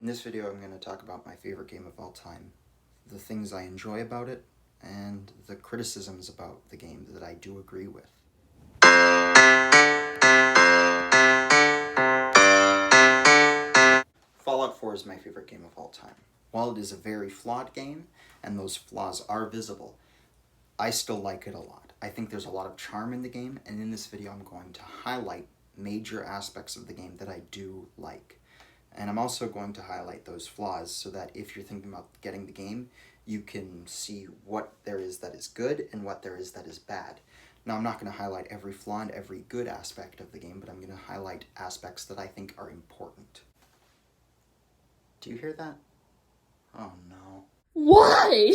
In this video, I'm going to talk about my favorite game of all time, the things I enjoy about it, and the criticisms about the game that I do agree with. Fallout 4 is my favorite game of all time. While it is a very flawed game, and those flaws are visible, I still like it a lot. I think there's a lot of charm in the game, and in this video I'm going to highlight major aspects of the game that I do like. And I'm also going to highlight those flaws so that if you're thinking about getting the game, you can see what there is that is good and what there is that is bad. Now, I'm not going to highlight every flaw and every good aspect of the game, but I'm going to highlight aspects that I think are important. Do you hear that? Oh no. Why?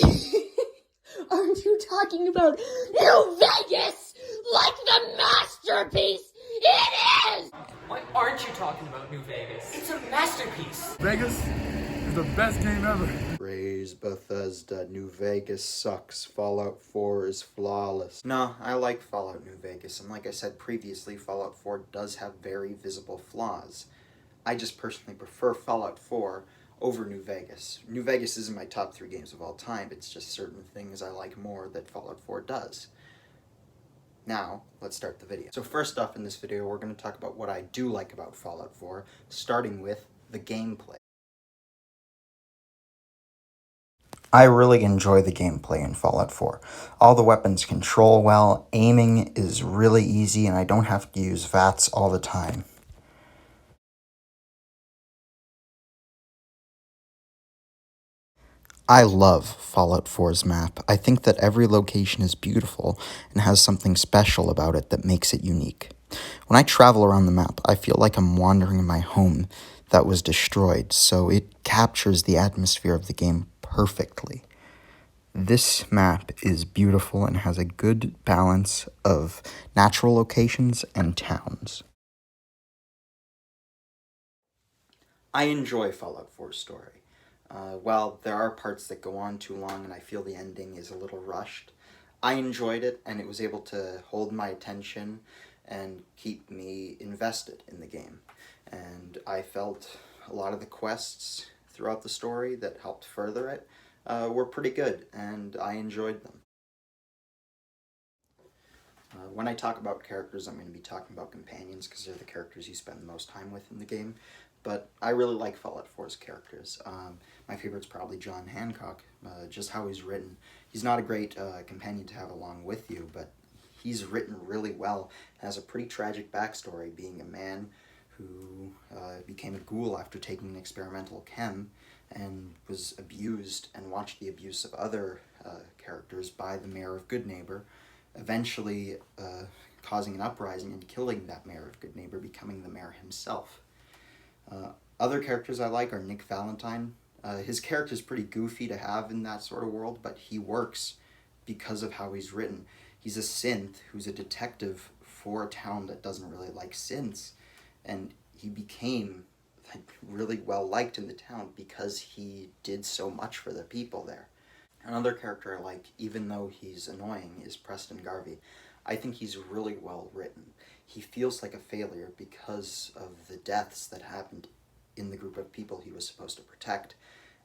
Aren't you talking about New Vegas? Like the masterpiece it is! Why aren't you talking about New Vegas? It's a masterpiece! Vegas is the best game ever. Praise Bethesda, New Vegas sucks. Fallout 4 is flawless. No, I like Fallout New Vegas, and like I said previously, Fallout 4 does have very visible flaws. I just personally prefer Fallout 4 over New Vegas. New Vegas isn't my top 3 games of all time, it's just certain things I like more that Fallout 4 does. Now, let's start the video. So first off in this video, we're going to talk about what I do like about Fallout 4, starting with the gameplay. I really enjoy the gameplay in Fallout 4. All the weapons control well, aiming is really easy, and I don't have to use VATS all the time. I love Fallout 4's map. I think that every location is beautiful and has something special about it that makes it unique. When I travel around the map, I feel like I'm wandering in my home that was destroyed, so it captures the atmosphere of the game perfectly. This map is beautiful and has a good balance of natural locations and towns. I enjoy Fallout 4's story. While there are parts that go on too long and I feel the ending is a little rushed, I enjoyed it and it was able to hold my attention and keep me invested in the game. And I felt a lot of the quests throughout the story that helped further it were pretty good, and I enjoyed them. When I talk about characters, I'm going to be talking about companions because they're the characters you spend the most time with in the game. But I really like Fallout 4's characters. My favorite's probably John Hancock, just how he's written. He's not a great companion to have along with you, but he's written really well. Has a pretty tragic backstory, being a man who became a ghoul after taking an experimental chem and was abused and watched the abuse of other characters by the mayor of Goodneighbor, eventually causing an uprising and killing that mayor of Goodneighbor, becoming the mayor himself. Other characters I like are Nick Valentine. His character is pretty goofy to have in that sort of world, but he works because of how he's written. He's a synth who's a detective for a town that doesn't really like synths, and he became really well liked in the town because he did so much for the people there. Another character I like, even though he's annoying, is Preston Garvey. I think he's really well written. He feels like a failure because of the deaths that happened in the group of people he was supposed to protect,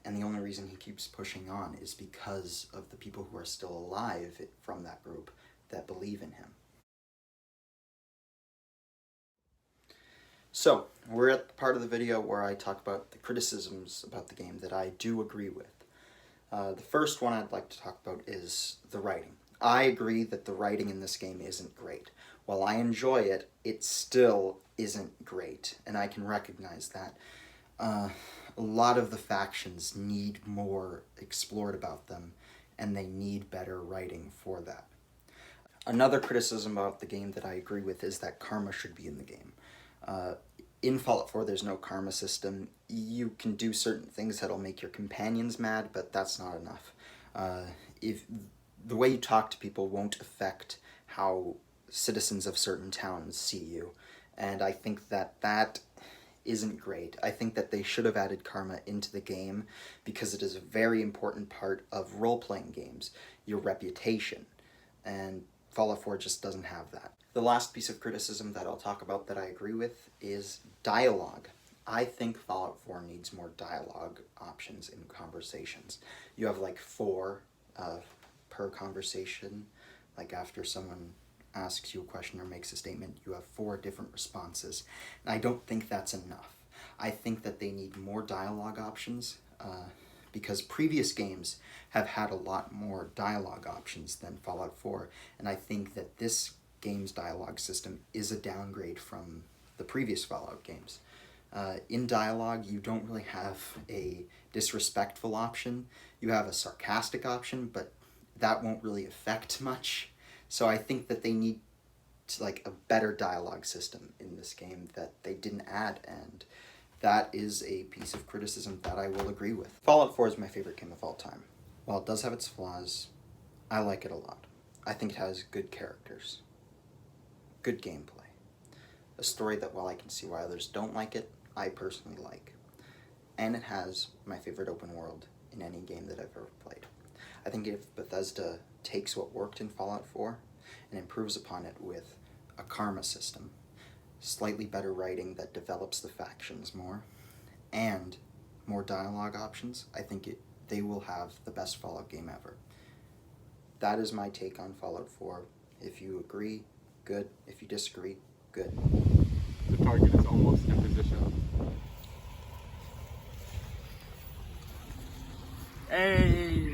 and the only reason he keeps pushing on is because of the people who are still alive from that group that believe in him. So, we're at the part of the video where I talk about the criticisms about the game that I do agree with. The first one I'd like to talk about is the writing. I agree that the writing in this game isn't great. While I enjoy it, it still isn't great, and I can recognize that. A lot of the factions need more explored about them, and they need better writing for that. Another criticism about the game that I agree with is that karma should be in the game. In Fallout 4, there's no karma system. You can do certain things that'll make your companions mad, but that's not enough. If the way you talk to people won't affect how citizens of certain towns see you, and I think that that isn't great. I think that they should have added karma into the game because it is a very important part of role-playing games, your reputation, and Fallout 4 just doesn't have that. The last piece of criticism that I'll talk about that I agree with is dialogue. I think Fallout 4 needs more dialogue options in conversations. You have like 4 per conversation. Like after someone asks you a question or makes a statement, you have 4 different responses. And I don't think that's enough. I think that they need more dialogue options because previous games have had a lot more dialogue options than Fallout 4. And I think that this game's dialogue system is a downgrade from the previous Fallout games. In dialogue, you don't really have a disrespectful option. You have a sarcastic option, but that won't really affect much. So I think that they need like a better dialogue system in this game that they didn't add, and that is a piece of criticism that I will agree with. Fallout 4 is my favorite game of all time. While it does have its flaws, I like it a lot. I think it has good characters, good gameplay, a story that while I can see why others don't like it, I personally like. And it has my favorite open world in any game that I've ever played. I think if Bethesda takes what worked in Fallout 4 and improves upon it with a karma system, slightly better writing that develops the factions more, and more dialogue options, I think they will have the best Fallout game ever. That is my take on Fallout 4. If you agree, good. If you disagree, good. The target is almost in position. Hey!